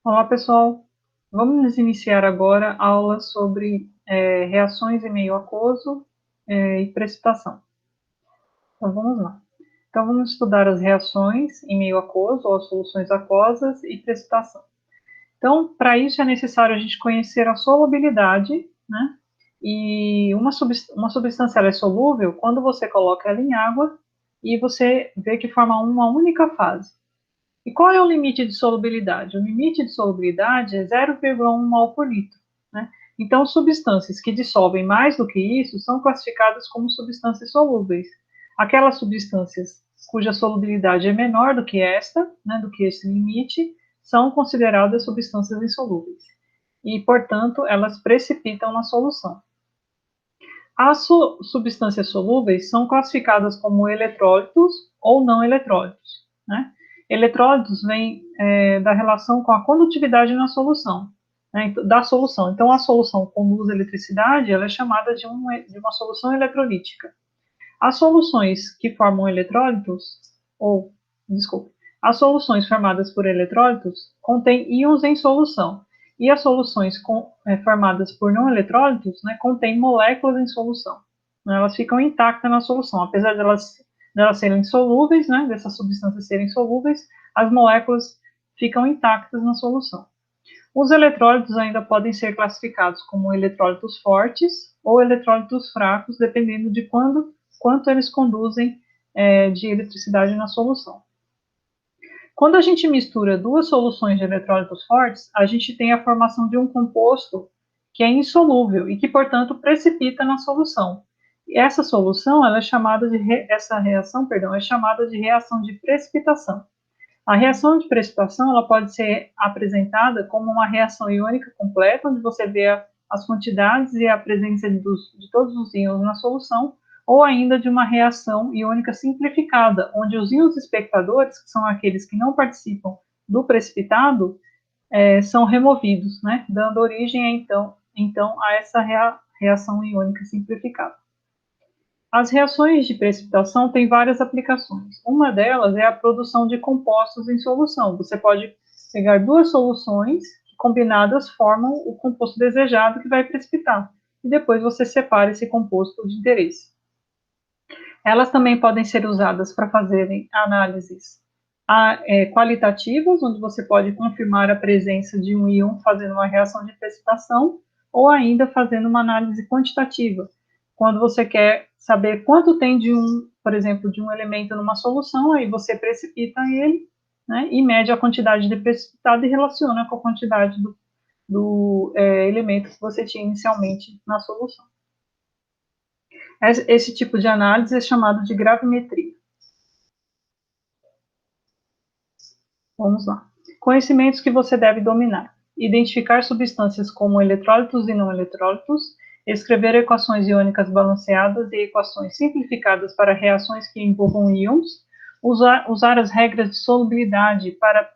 Olá, pessoal. Vamos iniciar agora a aula sobre reações em meio aquoso e precipitação. Então, vamos lá. Então, vamos estudar as reações em meio aquoso, ou as soluções aquosas e precipitação. Então, para isso é necessário a gente conhecer a solubilidade, né? E uma substância ela é solúvel quando você coloca ela em água e você vê que forma uma única fase. E qual é o limite de solubilidade? O limite de solubilidade é 0,1 mol por litro. Né? Então, substâncias que dissolvem mais do que isso são classificadas como substâncias solúveis. Aquelas substâncias cuja solubilidade é menor do que esta, né, do que esse limite, são consideradas substâncias insolúveis. E, portanto, elas precipitam na solução. As substâncias solúveis são classificadas como eletrólitos ou não eletrólitos. Né? Eletrólitos vêm da relação com a condutividade na solução, né, da solução. Então, a solução conduz eletricidade, ela é chamada de uma solução eletrolítica. As soluções que formam eletrólitos, ou, desculpe, as soluções formadas por eletrólitos contêm íons em solução, e as soluções formadas por não eletrólitos, né, contêm moléculas em solução. Elas ficam intactas na solução, apesar de elas serem solúveis, né, dessas substâncias serem solúveis, as moléculas ficam intactas na solução. Os eletrólitos ainda podem ser classificados como eletrólitos fortes ou eletrólitos fracos, dependendo de quanto eles conduzem de eletricidade na solução. Quando a gente mistura duas soluções de eletrólitos fortes, a gente tem a formação de um composto que é insolúvel e que, portanto, precipita na solução. E essa solução, ela é chamada de essa reação, perdão, é chamada de reação de precipitação. A reação de precipitação ela pode ser apresentada como uma reação iônica completa, onde você vê as quantidades e a presença de todos os íons na solução, ou ainda de uma reação iônica simplificada, onde os íons espectadores, que são aqueles que não participam do precipitado, são removidos, né, dando origem, então a essa reação iônica simplificada. As reações de precipitação têm várias aplicações. Uma delas é a produção de compostos em solução. Você pode pegar duas soluções que combinadas formam o composto desejado que vai precipitar. E depois você separa esse composto de interesse. Elas também podem ser usadas para fazerem análises qualitativas, onde você pode confirmar a presença de um íon fazendo uma reação de precipitação, ou ainda fazendo uma análise quantitativa, quando você quer saber quanto tem por exemplo, de um elemento numa solução, aí você precipita ele, né, e mede a quantidade de precipitado e relaciona com a quantidade do elemento que você tinha inicialmente na solução. Esse tipo de análise é chamado de gravimetria. Vamos lá. Conhecimentos que você deve dominar: identificar substâncias como eletrólitos e não eletrólitos, escrever equações iônicas balanceadas e equações simplificadas para reações que envolvam íons, usar as regras de solubilidade para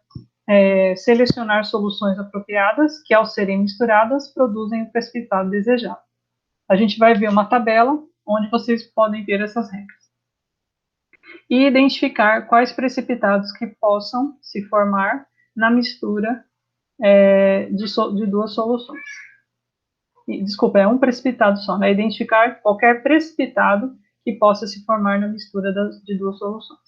selecionar soluções apropriadas que, ao serem misturadas, produzem o precipitado desejado. A gente vai ver uma tabela onde vocês podem ver essas regras. E identificar quais precipitados que possam se formar na mistura de duas soluções. Desculpa, é um precipitado só, né? Identificar qualquer precipitado que possa se formar na mistura de duas soluções.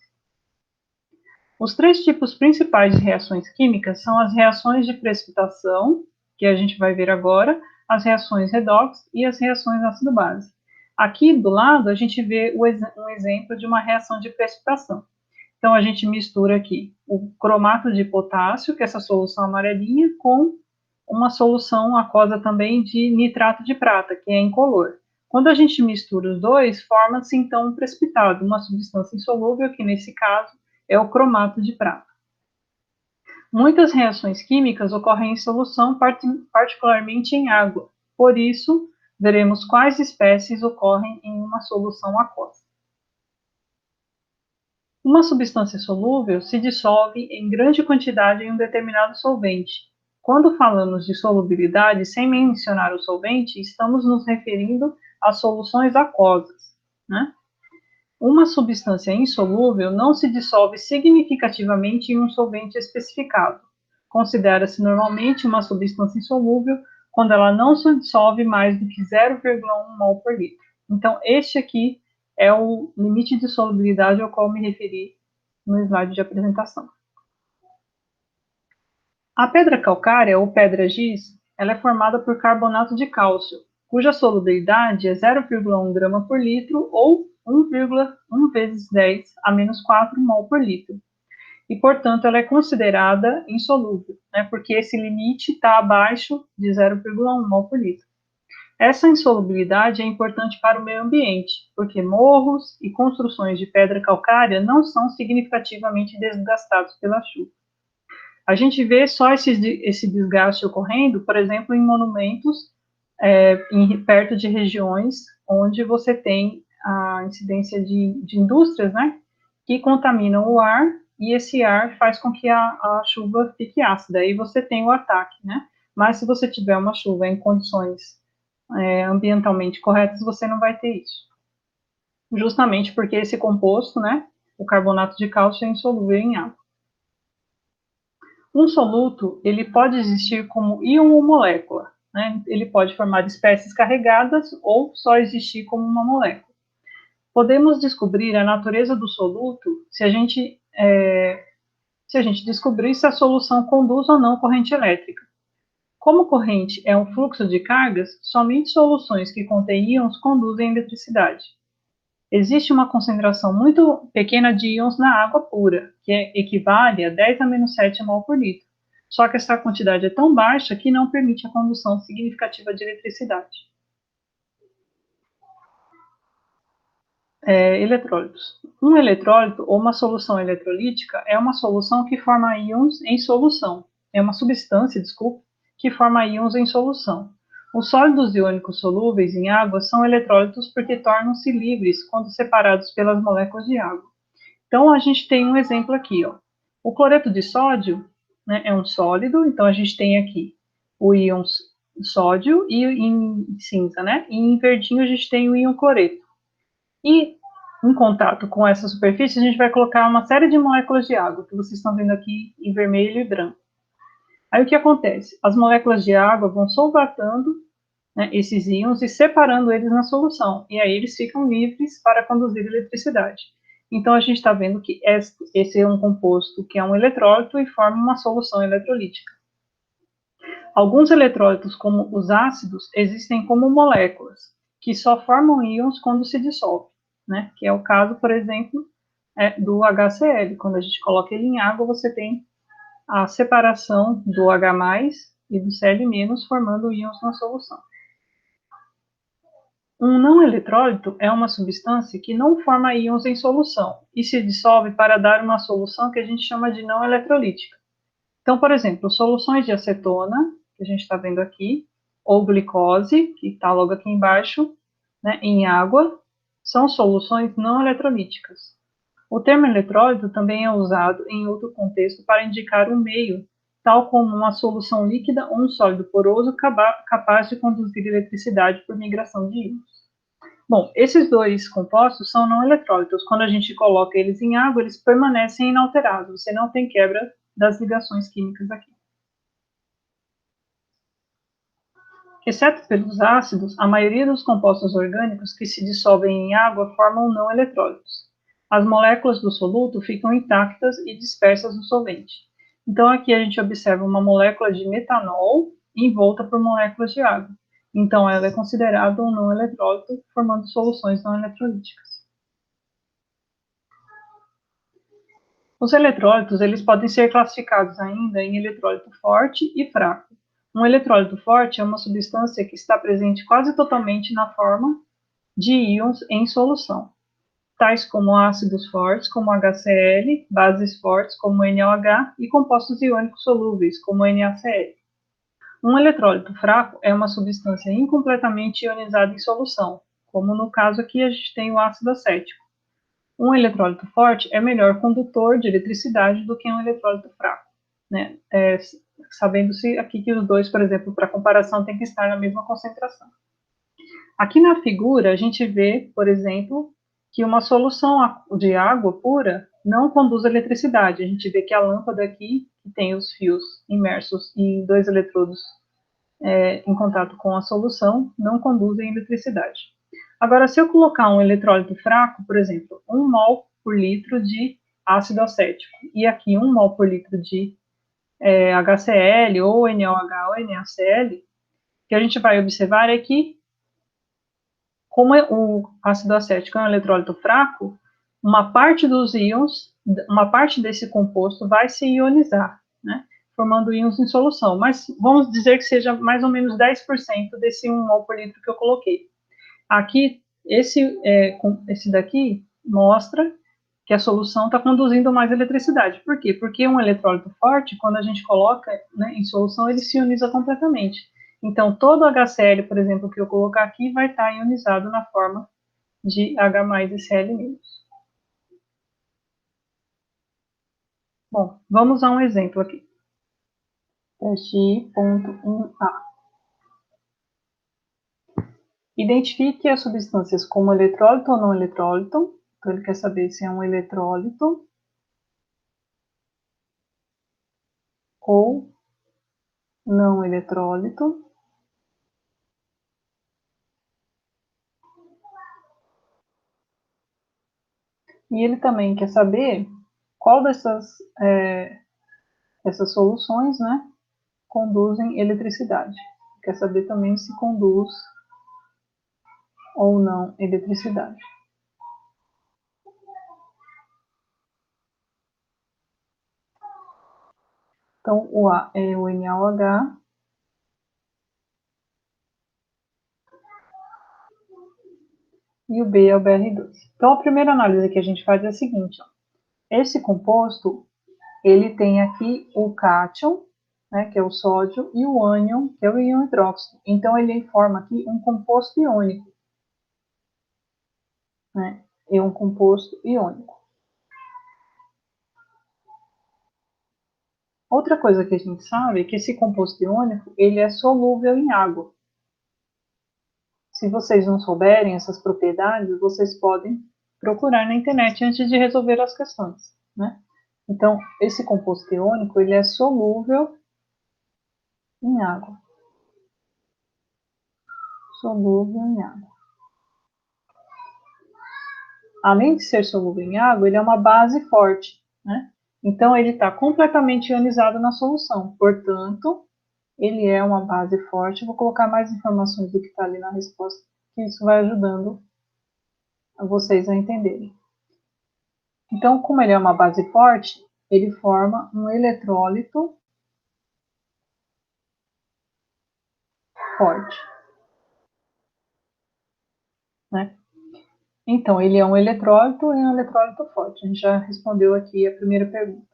Os três tipos principais de reações químicas são as reações de precipitação, que a gente vai ver agora, as reações redox e as reações ácido-base. Aqui do lado, a gente vê um exemplo de uma reação de precipitação. Então, a gente mistura aqui o cromato de potássio, que é essa solução amarelinha, com uma solução aquosa também de nitrato de prata, que é incolor. Quando a gente mistura os dois, forma-se então um precipitado, uma substância insolúvel, que nesse caso é o cromato de prata. Muitas reações químicas ocorrem em solução, particularmente em água. Por isso, veremos quais espécies ocorrem em uma solução aquosa. Uma substância solúvel se dissolve em grande quantidade em um determinado solvente. Quando falamos de solubilidade, sem mencionar o solvente, estamos nos referindo a soluções aquosas, né? Uma substância insolúvel não se dissolve significativamente em um solvente especificado, considera-se normalmente uma substância insolúvel quando ela não se dissolve mais do que 0,1 mol por litro. Então, este aqui é o limite de solubilidade ao qual me referi no slide de apresentação. A pedra calcária, ou pedra giz, ela é formada por carbonato de cálcio, cuja solubilidade é 0,1 grama por litro ou 1,1 vezes 10 a menos 4 mol por litro. E, portanto, ela é considerada insolúvel, né, porque esse limite está abaixo de 0,1 mol por litro. Essa insolubilidade é importante para o meio ambiente, porque morros e construções de pedra calcária não são significativamente desgastados pela chuva. A gente vê só esse desgaste ocorrendo, por exemplo, em monumentos perto de regiões onde você tem a incidência de indústrias, né, que contaminam o ar, e esse ar faz com que a chuva fique ácida, aí você tem o ataque, né? Mas se você tiver uma chuva em condições ambientalmente corretas, você não vai ter isso. Justamente porque esse composto, né, o carbonato de cálcio, é insolúvel em água. Um soluto, ele pode existir como íon ou molécula, né? Ele pode formar espécies carregadas ou só existir como uma molécula. Podemos descobrir a natureza do soluto se a gente descobrir se a solução conduz ou não corrente elétrica. Como corrente é um fluxo de cargas, somente soluções que contêm íons conduzem eletricidade. Existe uma concentração muito pequena de íons na água pura, que equivale a 10 a menos 7 mol por litro. Só que essa quantidade é tão baixa que não permite a condução significativa de eletricidade. Eletrólitos. Um eletrólito ou uma solução eletrolítica é uma solução que forma íons em solução. É uma substância, desculpe, que forma íons em solução. Os sólidos iônicos solúveis em água são eletrólitos porque tornam-se livres quando separados pelas moléculas de água. Então, a gente tem um exemplo aqui, ó. O cloreto de sódio, né, é um sólido, então a gente tem aqui o íon sódio e em cinza, né? E em verdinho a gente tem o íon cloreto. E em contato com essa superfície, a gente vai colocar uma série de moléculas de água, que vocês estão vendo aqui em vermelho e branco. Aí o que acontece? As moléculas de água vão solvatando, né, esses íons e separando eles na solução. E aí eles ficam livres para conduzir eletricidade. Então a gente está vendo que esse é um composto que é um eletrólito e forma uma solução eletrolítica. Alguns eletrólitos, como os ácidos, existem como moléculas, que só formam íons quando se dissolve, né? Que é o caso, por exemplo, do HCl. Quando a gente coloca ele em água, você tem a separação do H+, e do Cl- formando íons na solução. Um não eletrólito é uma substância que não forma íons em solução e se dissolve para dar uma solução que a gente chama de não eletrolítica. Então, por exemplo, soluções de acetona, que a gente está vendo aqui, ou glicose, que está logo aqui embaixo, né, em água, são soluções não eletrolíticas. O termo eletrólito também é usado em outro contexto para indicar um meio, tal como uma solução líquida ou um sólido poroso capaz de conduzir eletricidade por migração de íons. Bom, esses dois compostos são não eletrólitos. Quando a gente coloca eles em água, eles permanecem inalterados. Você não tem quebra das ligações químicas aqui. Exceto pelos ácidos, a maioria dos compostos orgânicos que se dissolvem em água formam não eletrólitos. As moléculas do soluto ficam intactas e dispersas no solvente. Então, aqui a gente observa uma molécula de metanol envolta por moléculas de água. Então, ela é considerada um não eletrólito, formando soluções não eletrolíticas. Os eletrólitos, eles podem ser classificados ainda em eletrólito forte e fraco. Um eletrólito forte é uma substância que está presente quase totalmente na forma de íons em solução, tais como ácidos fortes, como HCl, bases fortes, como NaOH, e compostos iônicos solúveis, como NaCl. Um eletrólito fraco é uma substância incompletamente ionizada em solução, como no caso aqui a gente tem o ácido acético. Um eletrólito forte é melhor condutor de eletricidade do que um eletrólito fraco, né? Sabendo-se aqui que os dois, por exemplo, para comparação, tem que estar na mesma concentração. Aqui na figura, a gente vê, por exemplo, que uma solução de água pura, não conduz eletricidade. A gente vê que a lâmpada aqui, que tem os fios imersos e 2 eletrodos em contato com a solução, não conduzem eletricidade. Agora, se eu colocar um eletrólito fraco, por exemplo, 1 mol por litro de ácido acético, e aqui 1 mol por litro de HCl, ou NaOH, ou NaCl, o que a gente vai observar é que, como o ácido acético é um eletrólito fraco, uma parte dos íons, uma parte desse composto vai se ionizar, né, formando íons em solução. Mas vamos dizer que seja mais ou menos 10% desse 1 mol por litro que eu coloquei. Aqui, esse daqui mostra que a solução está conduzindo mais eletricidade. Por quê? Porque um eletrólito forte, quando a gente coloca, né, em solução, ele se ioniza completamente. Então, todo o HCl, por exemplo, que eu colocar aqui, vai estar ionizado na forma de H mais e Cl-. Bom, vamos a um exemplo aqui. Teste I.1a. Identifique as substâncias como eletrólito ou não eletrólito. Então, ele quer saber se é um eletrólito ou não eletrólito. E ele também quer saber qual essas soluções, né, conduzem eletricidade. Quer saber também se conduz ou não eletricidade. Então, o A é o NaOH. E o B é o Br2. Então, a primeira análise que a gente faz é a seguinte: ó. Esse composto, ele tem aqui o cátion, né, que é o sódio, e o ânion, que é o íon hidróxido. Então, ele forma aqui um composto iônico. Né? É um composto iônico. Outra coisa que a gente sabe é que esse composto iônico, ele é solúvel em água. Se vocês não souberem essas propriedades, vocês podem procurar na internet antes de resolver as questões, né? Então, esse composto iônico, ele é solúvel em água. Solúvel em água. Além de ser solúvel em água, ele é uma base forte, né? Então, ele está completamente ionizado na solução. Portanto, ele é uma base forte. Vou colocar mais informações do que está ali na resposta, que isso vai ajudando a vocês a entenderem. Então, como ele é uma base forte, ele forma um eletrólito forte. Né? Então, ele é um eletrólito e um eletrólito forte. A gente já respondeu aqui a primeira pergunta.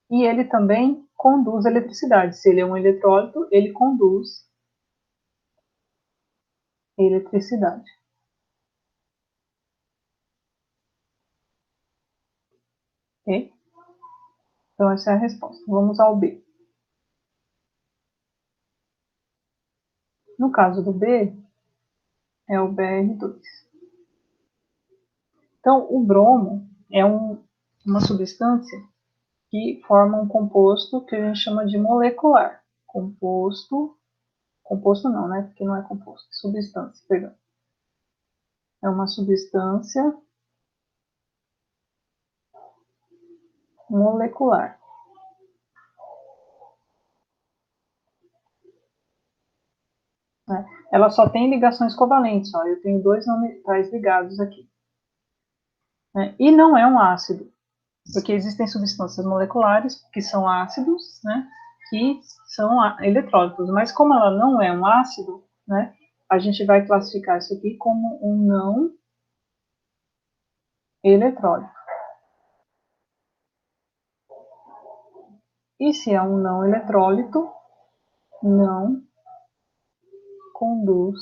E ele também conduz eletricidade. Se ele é um eletrólito, ele conduz eletricidade. Ok? Então, essa é a resposta. Vamos ao B. No caso do B, é o Br2. Então, o bromo é uma substância que forma um composto que a gente chama de molecular. Composto não, né? Porque não é composto, substância, perdão. É uma substância molecular. Né? Ela só tem ligações covalentes, ó. Eu tenho 2 não metais ligados aqui. Né? E não é um ácido, porque existem substâncias moleculares que são ácidos, né? Que são eletrólitos, mas como ela não é um ácido, né? A gente vai classificar isso aqui como um não eletrólito. E se é um não eletrólito, não conduz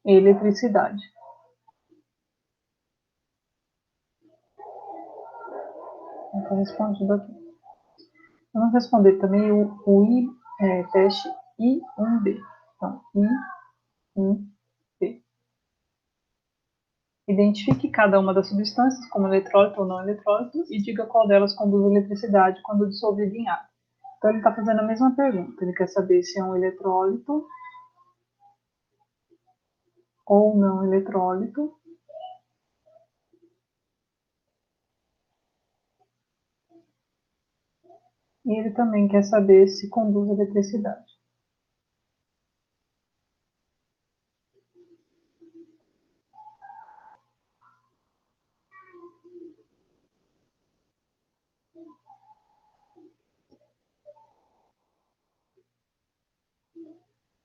eletricidade. Está respondido aqui. Vamos responder também teste I1B. Então, I1B. Identifique cada uma das substâncias como eletrólito ou não eletrólito e diga qual delas conduz eletricidade quando dissolvida em água. Então, ele está fazendo a mesma pergunta. Ele quer saber se é um eletrólito ou não eletrólito. E ele também quer saber se conduz eletricidade.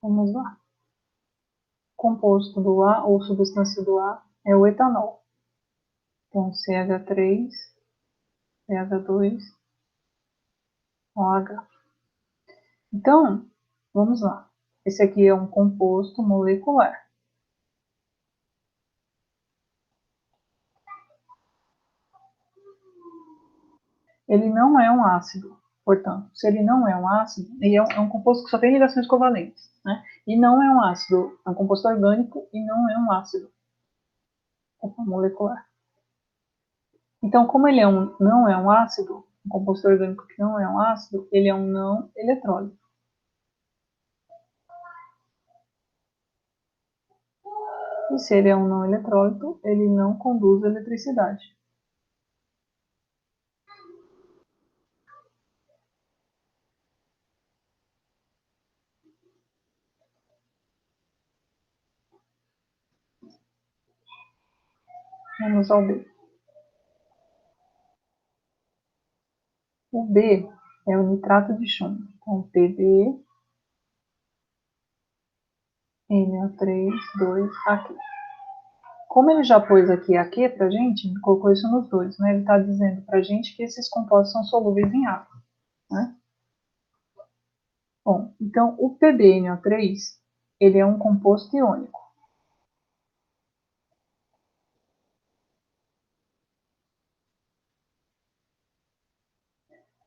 Vamos lá. Composto do A ou substância do A é o etanol. Então, CH3, CH2, OH. Então, vamos lá. Esse aqui é um composto molecular. Ele não é um ácido. Portanto, se ele não é um ácido, ele é um composto que só tem ligações covalentes, né? E não é um ácido, é um composto orgânico e não é um ácido molecular. Então, como ele não é um ácido, um composto orgânico que não é um ácido, ele é um não eletrólito. E se ele é um não eletrólito, ele não conduz eletricidade. Vamos ao B. O B é o nitrato de chumbo. Então, Pb, NO3, 2, aqui. Como ele já pôs aqui AQ pra gente, ele colocou isso nos dois, né? Ele está dizendo pra gente que esses compostos são solúveis em água, né? Bom, então o PbNO3, ele é um composto iônico.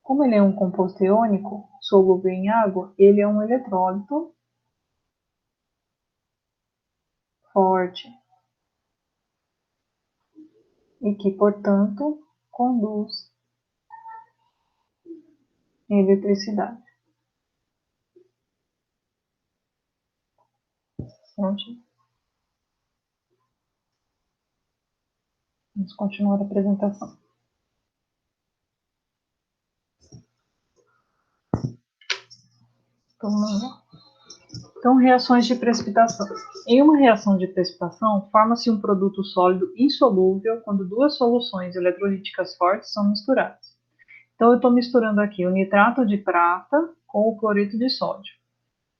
Como ele é um composto iônico, solúvel em água, ele é um eletrólito forte e que, portanto, conduz eletricidade. Vamos continuar a apresentação. Então, reações de precipitação. Em uma reação de precipitação, forma-se um produto sólido insolúvel quando duas soluções eletrolíticas fortes são misturadas. Então, eu estou misturando aqui o nitrato de prata com o cloreto de sódio.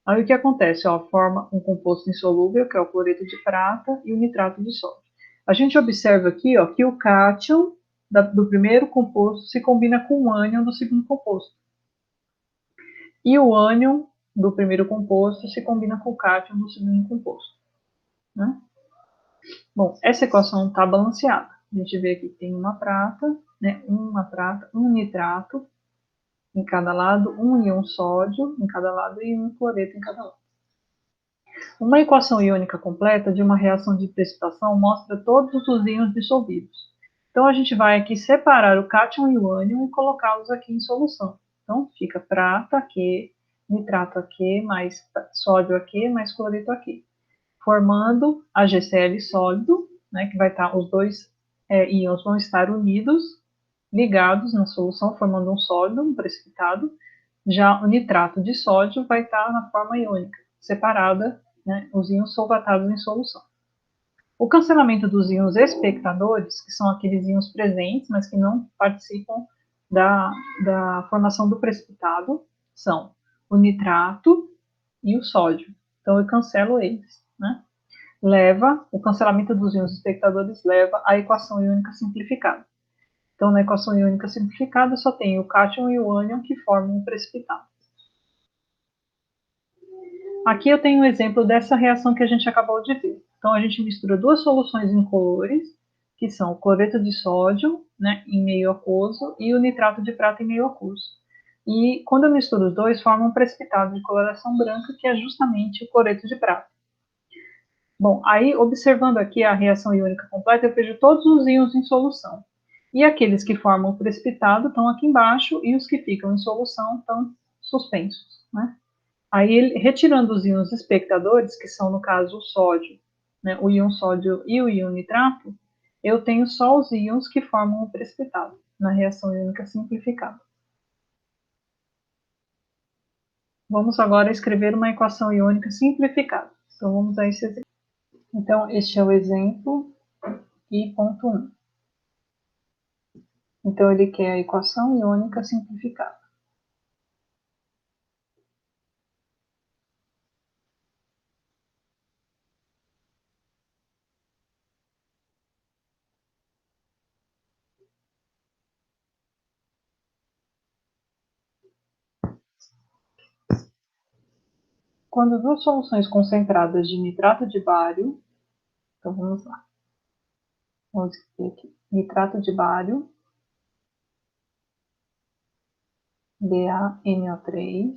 Aí o que acontece? Ó, forma um composto insolúvel, que é o cloreto de prata, e o nitrato de sódio. A gente observa aqui ó, que o cátion do primeiro composto se combina com o ânion do segundo composto. E o ânion do primeiro composto se combina com o cátion do segundo composto. Né? Bom, essa equação está balanceada. A gente vê aqui que tem uma prata, um nitrato em cada lado, um íon sódio em cada lado e um cloreto em cada lado. Uma equação iônica completa de uma reação de precipitação mostra todos os íons dissolvidos. Então, a gente vai aqui separar o cátion e o ânion e colocá-los aqui em solução. Então, fica prata aqui, nitrato aqui, mais sódio aqui, mais cloreto aqui, formando a GCl sólido, né, que vai estar, os dois íons vão estar unidos, ligados na solução, formando um sólido, um precipitado. Já o nitrato de sódio vai estar na forma iônica, separada, né, os íons solvatados em solução. O cancelamento dos íons espectadores, que são aqueles íons presentes, mas que não participam da formação do precipitado, são o nitrato e o sódio. Então, eu cancelo eles. Né? O cancelamento dos íons espectadores leva à equação iônica simplificada. Então, na equação iônica simplificada, só tem o cátion e o ânion que formam o precipitado. Aqui eu tenho um exemplo dessa reação que a gente acabou de ver. Então, a gente mistura duas soluções incolores, que são o cloreto de sódio, né, em meio aquoso, e o nitrato de prata em meio aquoso. E quando eu misturo os dois, forma um precipitado de coloração branca, que é justamente o cloreto de prata. Bom, aí observando aqui a reação iônica completa, eu vejo todos os íons em solução. E aqueles que formam o precipitado estão aqui embaixo e os que ficam em solução estão suspensos, né? Aí, retirando os íons espectadores, que são, no caso, o sódio, né, o íon sódio e o íon nitrato, eu tenho só os íons que formam o precipitado, na reação iônica simplificada. Vamos agora escrever uma equação iônica simplificada. Então, vamos a esse exemplo. Então, este é o exemplo I.1. Então, ele quer a equação iônica simplificada. Quando duas soluções concentradas de nitrato de bário, então vamos lá. Vamos escrever aqui. Nitrato de bário, BaNO3,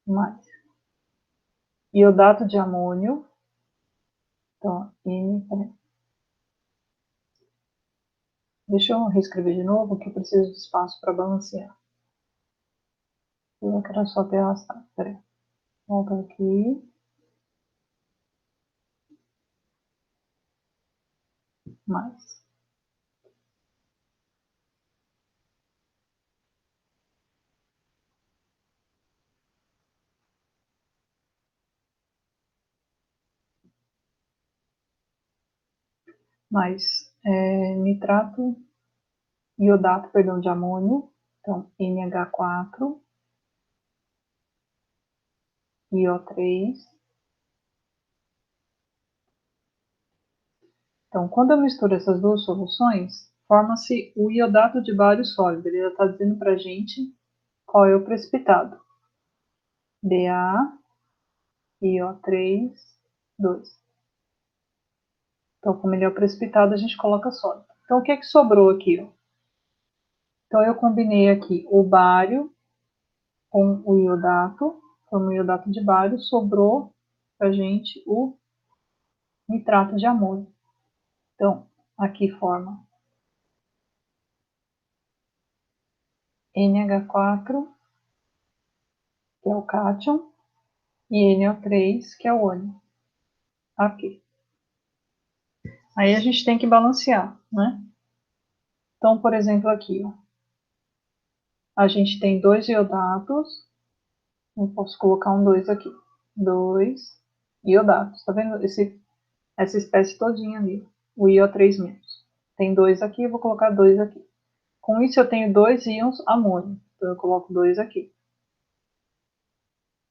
mais iodato de amônio, então, deixa eu reescrever de novo, que eu preciso de espaço para balancear. Eu quero só ter arrastado, peraí. Volta aqui. Mais. Mais nitrato, iodato, perdão, de amônio, então, NH4, IO3. Então, quando eu misturo essas duas soluções, forma-se o iodato de bário sólido. Ele já está dizendo para a gente qual é o precipitado. BaIO3, 2. Então, como ele é o precipitado, a gente coloca sólido. Então, o que é que sobrou aqui? Ó? Então, eu combinei aqui o bário com o iodato, como iodato de bário, sobrou para a gente o nitrato de amônio. Então, aqui forma NH4, que é o cátion, e NO3, que é o ânion. Aqui. Aí a gente tem que balancear, né? Então, por exemplo, aqui, ó, a gente tem dois iodatos, eu posso colocar um 2 aqui. 2 iodatos, tá vendo? Essa espécie todinha ali, o IO3 menos. Tem 2 aqui, eu vou colocar 2 aqui. Com isso, eu tenho 2 íons amônio, então eu coloco 2 aqui.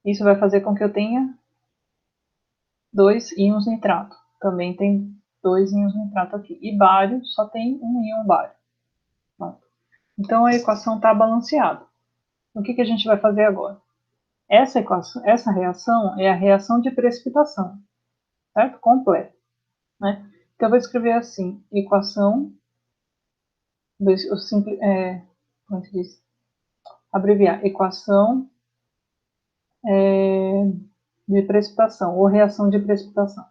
Isso vai fazer com que eu tenha 2 íons nitrato. Também tem 2 íons nitrato aqui. E bário, só tem um íon bário. Pronto. Então, a equação está balanceada. O que a gente vai fazer agora? Essa reação é a reação de precipitação, certo? Completa, né? Então, eu vou escrever assim, equação, como se diz? Abreviar, equação de precipitação, ou reação de precipitação.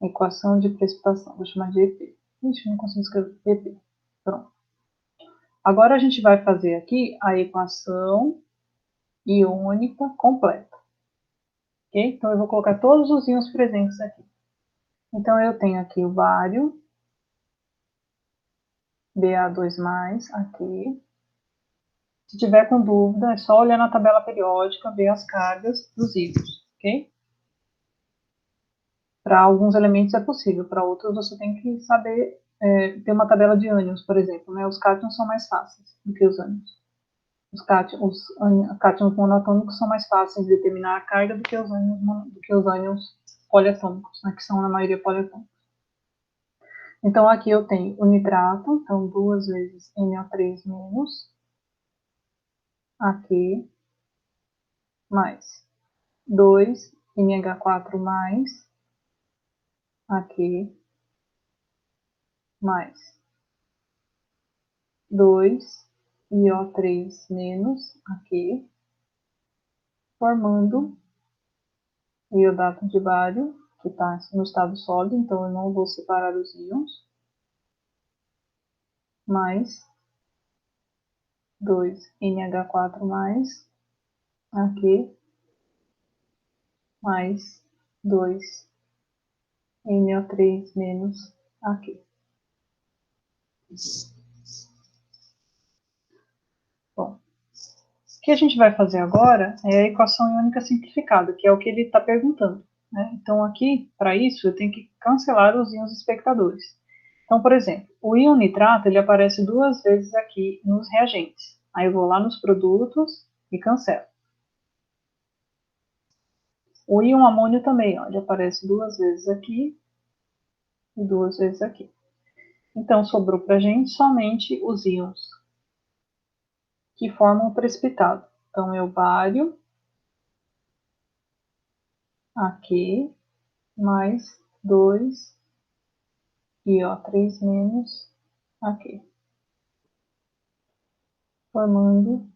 Equação de precipitação, vou chamar de EP. Ixi, não consigo escrever EP. Pronto. Agora a gente vai fazer aqui a equação iônica completa. Ok? Então, eu vou colocar todos os íons presentes aqui. Então, eu tenho aqui o bário, Ba2+, aqui. Se tiver com dúvida, é só olhar na tabela periódica, ver as cargas dos íons, ok? Para alguns elementos é possível, para outros você tem que saber ter uma tabela de ânions, por exemplo, né? Os cátions são mais fáceis do que os ânions. Os cátions monatômicos são mais fáceis de determinar a carga do que os ânions poliatômicos, né? Que são na maioria poliatômicos. Então, aqui eu tenho o nitrato, então 2 vezes NO3 menos, aqui, mais 2 NH4 mais, aqui, mais 2 IO3 menos, aqui, formando o iodato de bário, que está no estado sólido, então eu não vou separar os íons, mais 2NH4 mais aqui, mais 2NO3 menos aqui. Bom, o que a gente vai fazer agora é a equação iônica simplificada, que é o que ele está perguntando, né? Então, aqui, para isso, eu tenho que cancelar os íons espectadores. Então, por exemplo, o íon nitrato ele aparece 2 vezes aqui nos reagentes. Aí eu vou lá nos produtos e cancelo. O íon amônio também, ó, ele aparece 2 vezes aqui e 2 vezes aqui. Então, sobrou para a gente somente os íons que formam o precipitado. Então, é o bário aqui, mais 2 e ó, 3 menos aqui, formando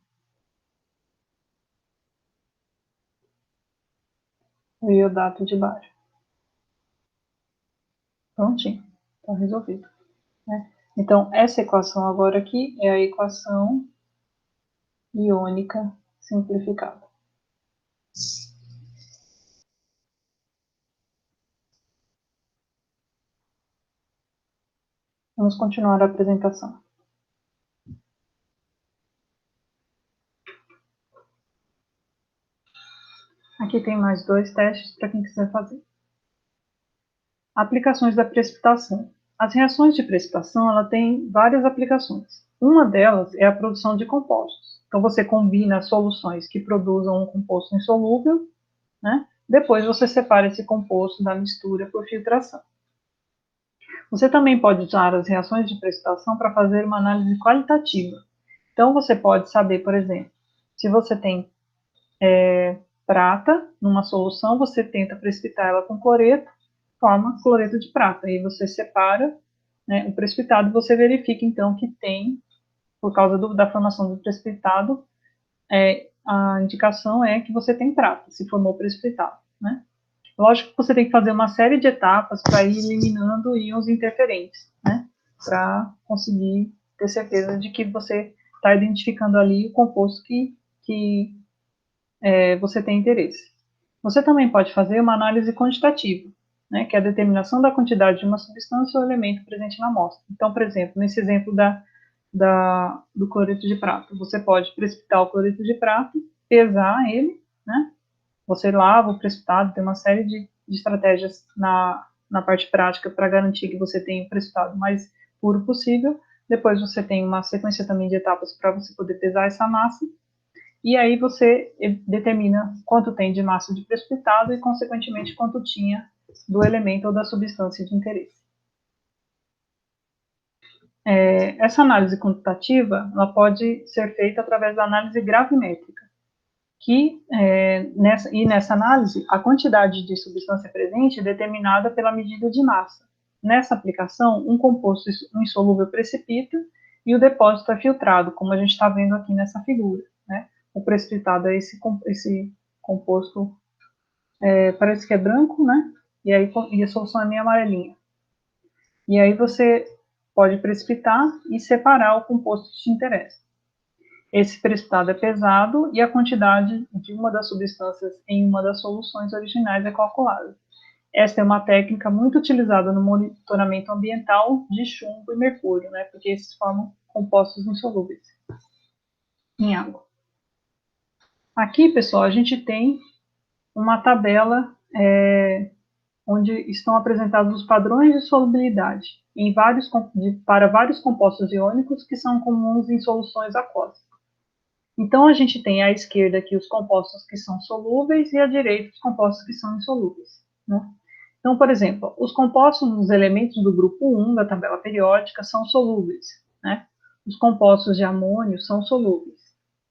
o iodato de bário. Prontinho, está resolvido, né? Então, essa equação agora aqui é a equação iônica simplificada. Vamos continuar a apresentação. Aqui tem mais 2 testes para quem quiser fazer. Aplicações da precipitação. As reações de precipitação ela tem várias aplicações. Uma delas é a produção de compostos. Então, você combina soluções que produzam um composto insolúvel, né? Depois você separa esse composto da mistura por filtração. Você também pode usar as reações de precipitação para fazer uma análise qualitativa. Então, você pode saber, por exemplo, se você tem prata numa solução, você tenta precipitar ela com cloreto, forma cloreto de prata. Aí você separa, né, o precipitado e você verifica, então, que tem, por causa da formação do precipitado, a indicação é que você tem prata, se formou precipitado, né? Lógico que você tem que fazer uma série de etapas para ir eliminando íons interferentes, né? Para conseguir ter certeza de que você está identificando ali o composto que você tem interesse. Você também pode fazer uma análise quantitativa, né? Que é a determinação da quantidade de uma substância ou elemento presente na amostra. Então, por exemplo, nesse exemplo do cloreto de prata, você pode precipitar o cloreto de prata, pesar ele, né? Você lava o precipitado, tem uma série de estratégias na parte prática para garantir que você tenha o precipitado mais puro possível. Depois você tem uma sequência também de etapas para você poder pesar essa massa. E aí você determina quanto tem de massa de precipitado e, consequentemente, quanto tinha do elemento ou da substância de interesse. Essa análise quantitativa ela pode ser feita através da análise gravimétrica, nessa análise, a quantidade de substância presente é determinada pela medida de massa. Nessa aplicação, um composto insolúvel precipita e o depósito é filtrado, como a gente está vendo aqui nessa figura, né? O precipitado é esse composto, parece que é branco, né? E a solução é meio amarelinha. E aí você pode precipitar e separar o composto que te interessa. Esse precipitado é pesado e a quantidade de uma das substâncias em uma das soluções originais é calculada. Esta é uma técnica muito utilizada no monitoramento ambiental de chumbo e mercúrio, né? Porque esses formam compostos insolúveis em água. Aqui, pessoal, a gente tem uma tabela onde estão apresentados os padrões de solubilidade para vários compostos iônicos que são comuns em soluções aquosas. Então, a gente tem à esquerda aqui os compostos que são solúveis e à direita os compostos que são insolúveis, né? Então, por exemplo, os compostos dos elementos do grupo 1 da tabela periódica são solúveis, né? Os compostos de amônio são solúveis.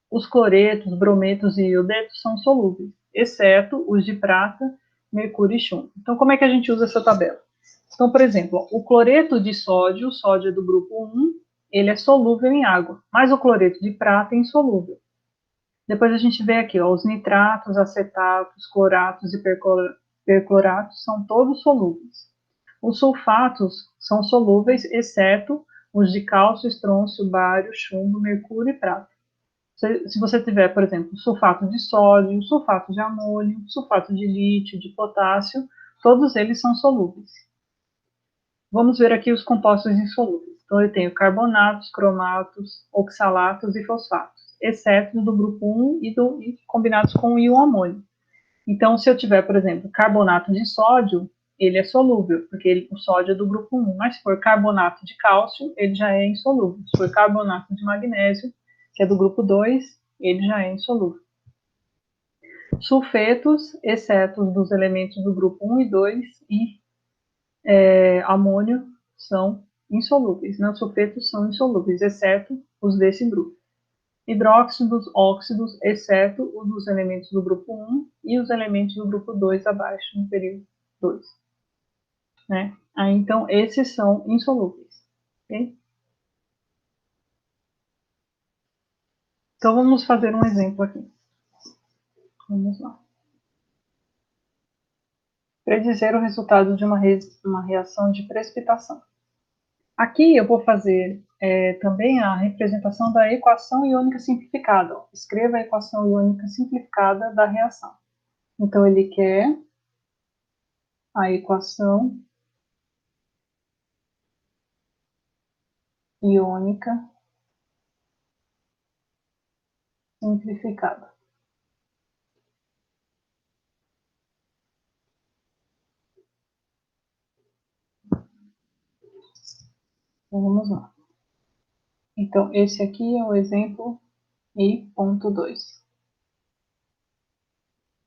Os cloretos, brometos e iodetos são solúveis, exceto os de prata, mercúrio e chumbo. Então, como é que a gente usa essa tabela? Então, por exemplo, o cloreto de sódio, o sódio é do grupo 1, ele é solúvel em água, mas o cloreto de prata é insolúvel. Depois a gente vê aqui, ó, os nitratos, acetatos, cloratos e percloratos são todos solúveis. Os sulfatos são solúveis, exceto os de cálcio, estrôncio, bário, chumbo, mercúrio e prata. Se você tiver, por exemplo, sulfato de sódio, sulfato de amônio, sulfato de lítio, de potássio, todos eles são solúveis. Vamos ver aqui os compostos insolúveis. Então, eu tenho carbonatos, cromatos, oxalatos e fosfatos, exceto do grupo 1 e combinados com o íon amônio. Então, se eu tiver, por exemplo, carbonato de sódio, ele é solúvel, porque o sódio é do grupo 1, mas se for carbonato de cálcio, ele já é insolúvel. Se for carbonato de magnésio, que é do grupo 2, ele já é insolúvel. Sulfetos, exceto dos elementos do grupo 1 e 2, e amônio, são insolúveis. Os sulfetos são insolúveis, exceto os desse grupo. Hidróxidos, óxidos, exceto os dos elementos do grupo 1 e os elementos do grupo 2 abaixo, no período 2. Né? Então, esses são insolúveis. Okay? Então, vamos fazer um exemplo aqui. Vamos lá. Predizer o resultado de uma reação de precipitação. Aqui eu vou fazer também a representação da equação iônica simplificada. Ó. Escreva a equação iônica simplificada da reação. Então, ele quer a equação iônica simplificada. Então, vamos lá. Então, esse aqui é o exemplo I.2.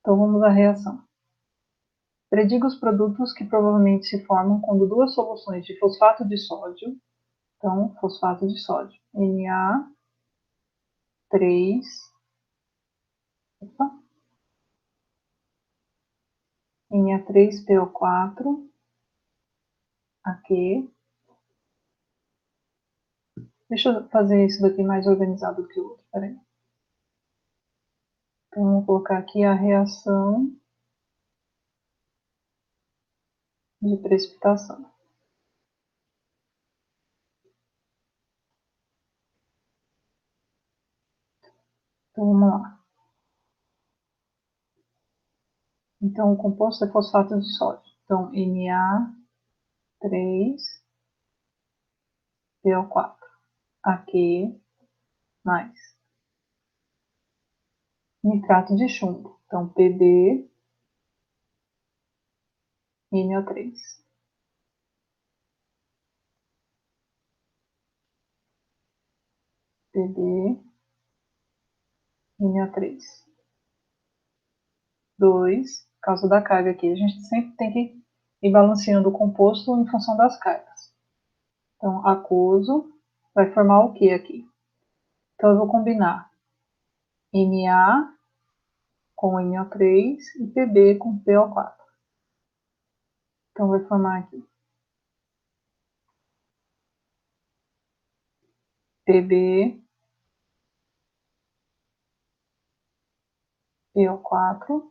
Então, vamos à reação. Prediga os produtos que provavelmente se formam quando duas soluções de fosfato de sódio, então, fosfato de sódio, Na3, Na3PO4, aqui. Deixa eu fazer isso daqui mais organizado do que o outro, peraí. Então, vou colocar aqui a reação de precipitação. Então, vamos lá. Então, o composto é fosfato de sódio. Então, Na3PO4. Aqui, mais nitrato de chumbo. Então, PbNO3. PbNO3. 2, por causa da carga aqui. A gente sempre tem que ir balanceando o composto em função das cargas. Então, aquoso vai formar o que aqui? Então, eu vou combinar Na com NO3 e Pb com PO4. Então, vai formar aqui Pb, PO4.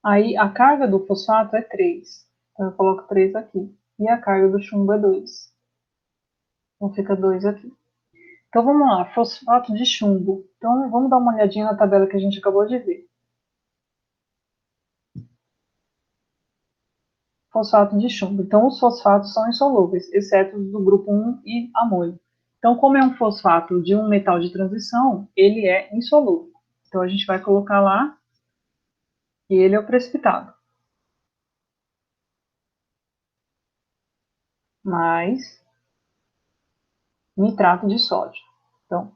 Aí, a carga do fosfato é 3. Então, eu coloco 3 aqui. E a carga do chumbo é 2. Então, fica 2 aqui. Então, vamos lá. Fosfato de chumbo. Então, vamos dar uma olhadinha na tabela que a gente acabou de ver. Fosfato de chumbo. Então, os fosfatos são insolúveis, exceto os do grupo 1 e amônio. Então, como é um fosfato de um metal de transição, ele é insolúvel. Então, a gente vai colocar lá que ele é o precipitado. Mais nitrato de sódio. Então,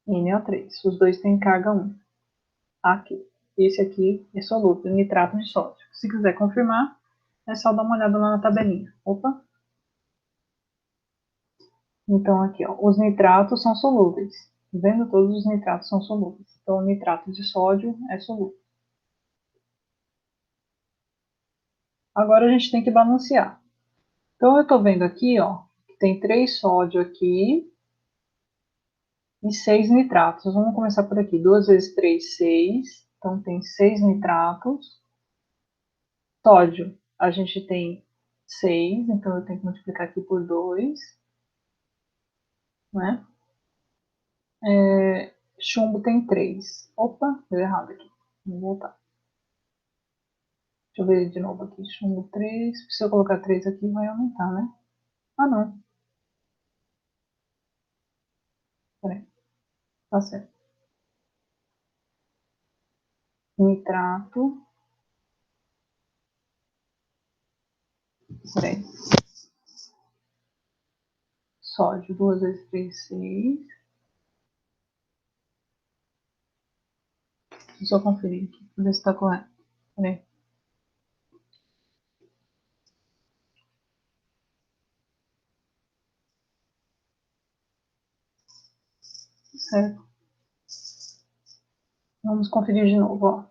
NaNO3. Os dois têm carga 1. Aqui. Esse aqui é solúvel, nitrato de sódio. Se quiser confirmar, é só dar uma olhada lá na tabelinha. Opa! Então, aqui, ó, os nitratos são solúveis. Vendo, todos os nitratos são solúveis. Então, o nitrato de sódio é solúvel. Agora, a gente tem que balancear. Então, eu estou vendo aqui, ó, que tem 3 sódio aqui e 6 nitratos. Vamos começar por aqui. 2 vezes 3, 6. Então, tem 6 nitratos. Sódio, a gente tem 6, então eu tenho que multiplicar aqui por 2. Né? Chumbo tem 3. Opa, deu errado aqui. Vamos voltar. Deixa eu ver de novo aqui. Chumbo 3. Se eu colocar 3 aqui, vai aumentar, né? Ah, não. Peraí. Tá certo. Nitrato. Peraí. Sódio. 2 vezes 3, 6. Deixa eu só conferir aqui, pra ver se tá correto. Peraí. Certo. Vamos conferir de novo, ó.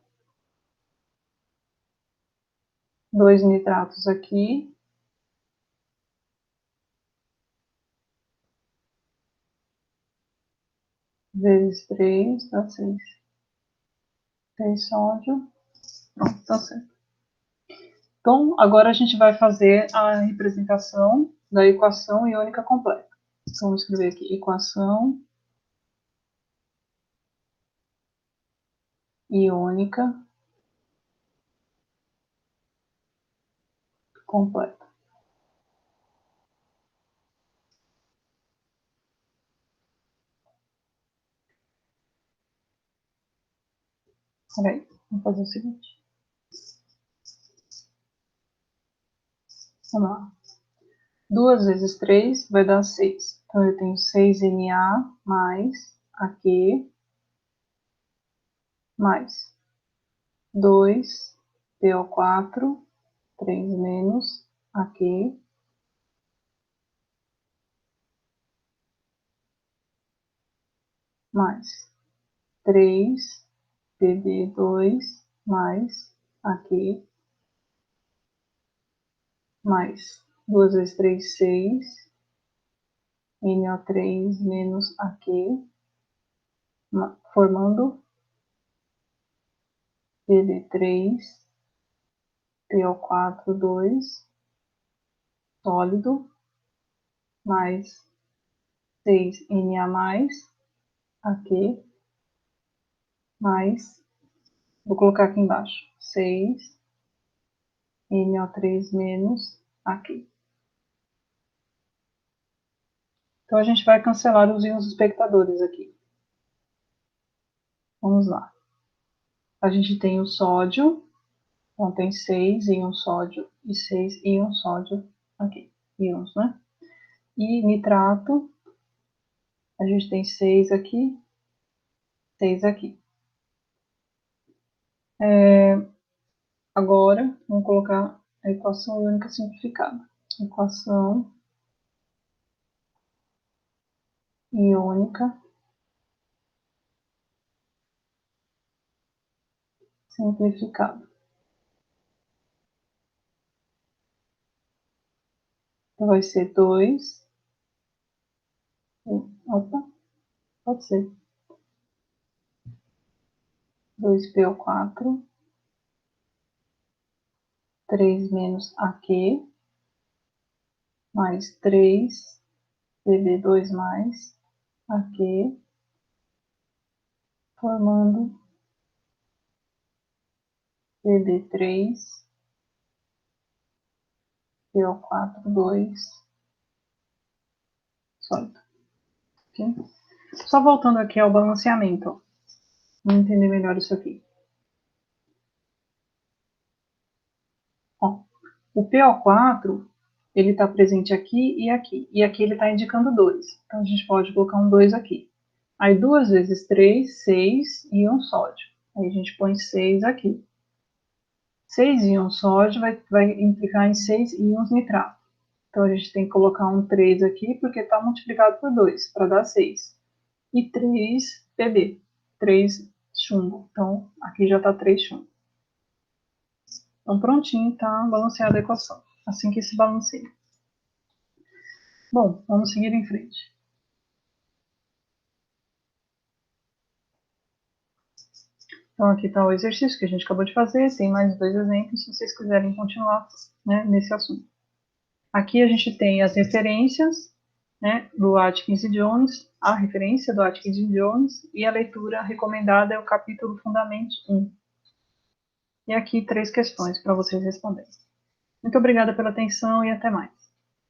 2 nitratos aqui. Vezes 3 dá 6. 6 sódio. Pronto, tá certo. Então, agora a gente vai fazer a representação da equação iônica completa. Então, vamos escrever aqui equação iônica completa. Peraí, vamos fazer o seguinte. Vamos lá. 2 vezes 3 vai dar 6. Então, eu tenho 6Na mais AQ mais 2PO4, 3 menos AQ, mais 3PB2 mais AQ, mais 2 vezes 3, 6, NO3 menos AQ, formando PB3, PO4, 2, sólido, mais 6 Na mais AQ, mais, vou colocar aqui embaixo, 6 NO3 menos AQ. Então, a gente vai cancelar os íons espectadores aqui. Vamos lá. A gente tem o sódio, então tem 6 íons sódio e 6 íons sódio aqui, íons, né? E nitrato, a gente tem 6 aqui, 6 aqui. Agora, vamos colocar a equação iônica simplificada. Equação iônica simplificada. Então, vai ser 2, opa, pode ser, 2PO4, 3 menos AQ, mais 3 PB2 mais AQ, formando PB3, PO4, 2, sólido. Okay? Só voltando aqui ao balanceamento, ó. Vamos entender melhor isso aqui. Ó, o PO4, ele está presente aqui, e aqui ele está indicando 2. Então, a gente pode colocar um 2 aqui. Aí, 2 vezes 3, 6 íons sódio. Aí, a gente põe 6 aqui. 6 íons sódio vai implicar em 6 íons nitrato. Então, a gente tem que colocar um 3 aqui, porque está multiplicado por 2, para dar 6. E 3 Pb, 3 chumbo. Então, aqui já está 3 chumbo. Então, prontinho, está balanceada a equação. Assim que se balanceia. Bom, vamos seguir em frente. Então, aqui está o exercício que a gente acabou de fazer, tem mais 2 exemplos, se vocês quiserem continuar, né, nesse assunto. Aqui a gente tem as referências, né, do Atkins e Jones, a referência do Atkins e Jones, e a leitura recomendada é o capítulo Fundamentos 1. E aqui 3 questões para vocês responderem. Muito obrigada pela atenção e até mais.